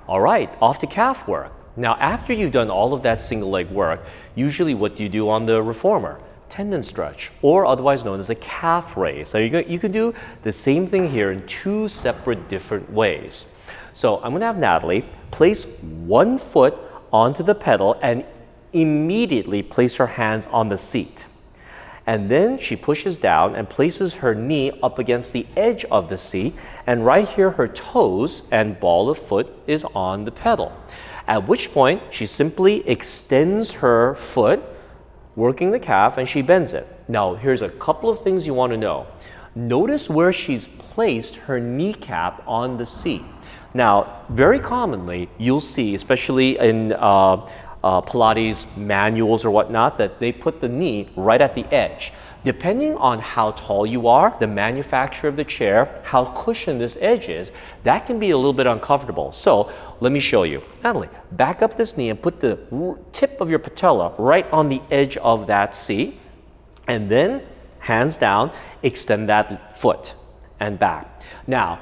All right, off to calf work. Now, after you've done all of that single leg work, usually what do you do on the reformer? Tendon stretch, or otherwise known as a calf raise. So you can do the same thing here in two separate different ways. So I'm going to have Natalie place one foot onto the pedal and immediately place her hands on the seat. And then she pushes down and places her knee up against the edge of the seat, and right here her toes and ball of foot is on the pedal. At which point she simply extends her foot, working the calf, and she bends it. Now here's a couple of things you want to know. Notice where she's placed her kneecap on the seat. Now very commonly you'll see, especially in Pilates manuals or whatnot, that they put the knee right at the edge. Depending on how tall you are, the manufacturer of the chair, how cushioned this edge is, that can be a little bit uncomfortable. So let me show you. Natalie, back up this knee and put the tip of your patella right on the edge of that seat, and then hands down, extend that foot and back. Now,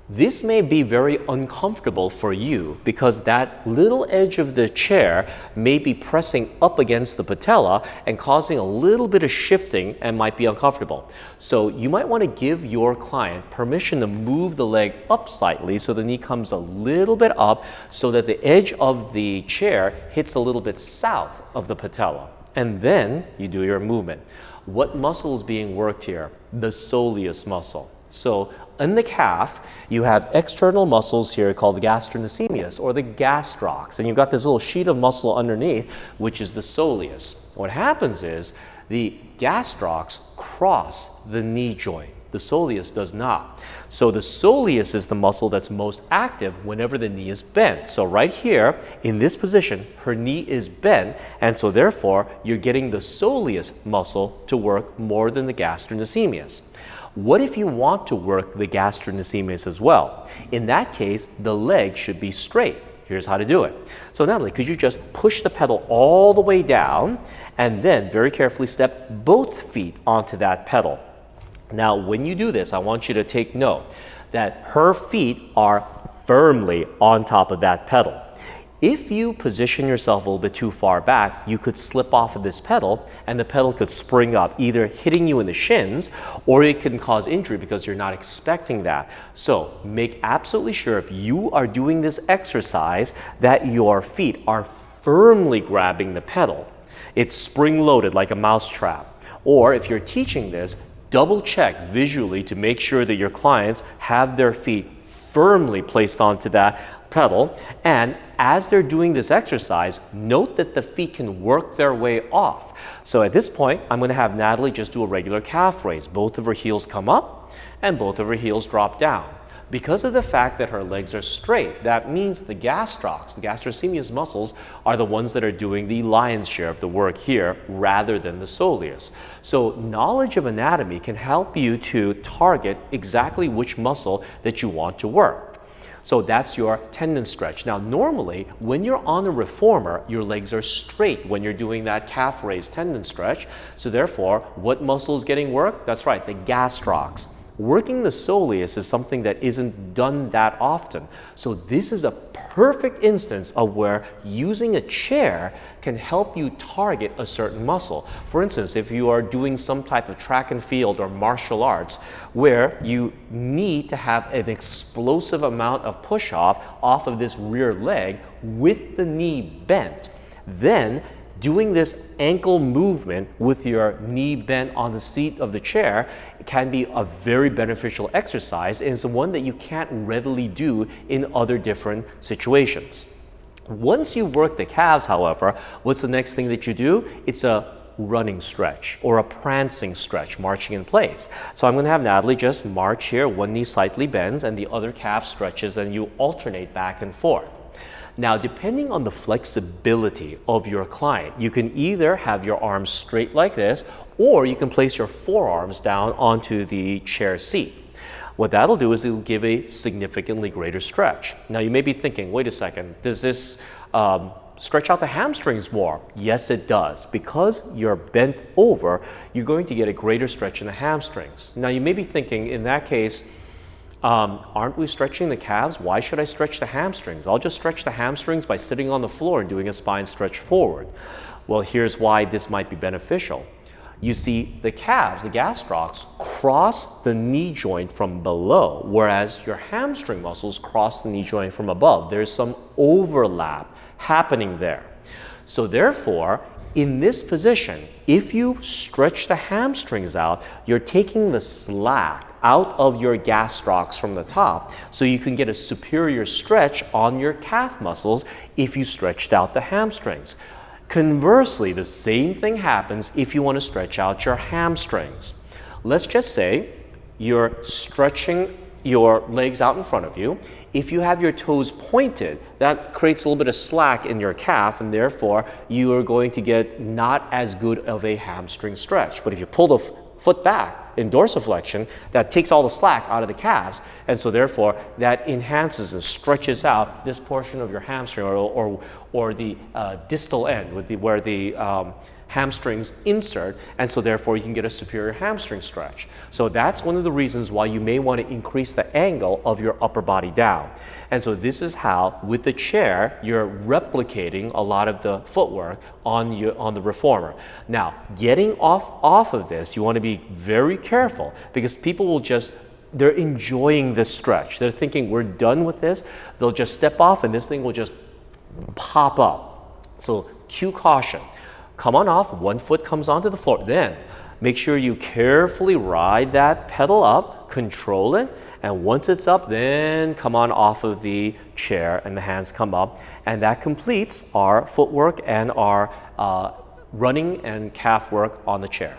this may be very uncomfortable for you because that little edge of the chair may be pressing up against the patella and causing a little bit of shifting and might be uncomfortable. So you might want to give your client permission to move the leg up slightly so the knee comes a little bit up so that the edge of the chair hits a little bit south of the patella. And then you do your movement. What muscle is being worked here? The soleus muscle. So in the calf, you have external muscles here called the gastrocnemius or the gastrocs, and you've got this little sheet of muscle underneath, which is the soleus. What happens is the gastrocs cross the knee joint. The soleus does not. So the soleus is the muscle that's most active whenever the knee is bent. So right here in this position, her knee is bent, and so therefore you're getting the soleus muscle to work more than the gastrocnemius. What if you want to work the gastrocnemius as well? In that case, the leg should be straight. Here's how to do it. So Natalie, could you just push the pedal all the way down and then very carefully step both feet onto that pedal. Now, when you do this, I want you to take note that her feet are firmly on top of that pedal. If you position yourself a little bit too far back, you could slip off of this pedal and the pedal could spring up, either hitting you in the shins or it can cause injury because you're not expecting that. So make absolutely sure if you are doing this exercise that your feet are firmly grabbing the pedal. It's spring-loaded like a mouse trap. Or if you're teaching this, double check visually to make sure that your clients have their feet firmly placed onto that pedal, and as they're doing this exercise, note that the feet can work their way off. So at this point, I'm going to have Natalie just do a regular calf raise. Both of her heels come up and both of her heels drop down. Because of the fact that her legs are straight, that means the gastrocs, the gastrocnemius muscles, are the ones that are doing the lion's share of the work here rather than the soleus. So knowledge of anatomy can help you to target exactly which muscle that you want to work. So that's your tendon stretch. Now normally when you're on a reformer, your legs are straight when you're doing that calf raise tendon stretch. So therefore, what muscle is getting worked? That's right, the gastrocs. Working the soleus is something that isn't done that often. So this is a perfect instance of where using a chair can help you target a certain muscle. For instance, if you are doing some type of track and field or martial arts where you need to have an explosive amount of push-off off of this rear leg with the knee bent, then doing this ankle movement with your knee bent on the seat of the chair can be a very beneficial exercise, and it's one that you can't readily do in other different situations. Once you work the calves, however, what's the next thing that you do? It's a running stretch or a prancing stretch, marching in place. So I'm going to have Natalie just march here, one knee slightly bends and the other calf stretches, and you alternate back and forth. Now, depending on the flexibility of your client, you can either have your arms straight like this, or you can place your forearms down onto the chair seat. What that'll do is it'll give a significantly greater stretch. Now, you may be thinking, wait a second, does this stretch out the hamstrings more? Yes, it does. Because you're bent over, you're going to get a greater stretch in the hamstrings. Now, you may be thinking, in that case, aren't we stretching the calves? Why should I stretch the hamstrings? I'll just stretch the hamstrings by sitting on the floor and doing a spine stretch forward. Well, here's why this might be beneficial. You see, the calves, the gastrocs, cross the knee joint from below, whereas your hamstring muscles cross the knee joint from above. There's some overlap happening there. So therefore, in this position, if you stretch the hamstrings out, you're taking the slack out of your gastrocs from the top, so you can get a superior stretch on your calf muscles if you stretched out the hamstrings. Conversely, the same thing happens if you want to stretch out your hamstrings. Let's just say you're stretching your legs out in front of you. If you have your toes pointed, that creates a little bit of slack in your calf, and therefore you are going to get not as good of a hamstring stretch. But if you pull the foot back in dorsiflexion, that takes all the slack out of the calves, and so therefore that enhances and stretches out this portion of your hamstring, or the distal end with where the hamstrings insert, and so therefore you can get a superior hamstring stretch. So that's one of the reasons why you may want to increase the angle of your upper body down. And so this is how, with the chair, you're replicating a lot of the footwork on the reformer. Now, getting off of this, you want to be very careful, because people will they're enjoying this stretch. They're thinking, we're done with this. They'll just step off and this thing will just pop up. So cue caution. Come on off, one foot comes onto the floor. Then make sure you carefully ride that pedal up, control it, and once it's up, then come on off of the chair and the hands come up. And that completes our footwork and our running and calf work on the chair.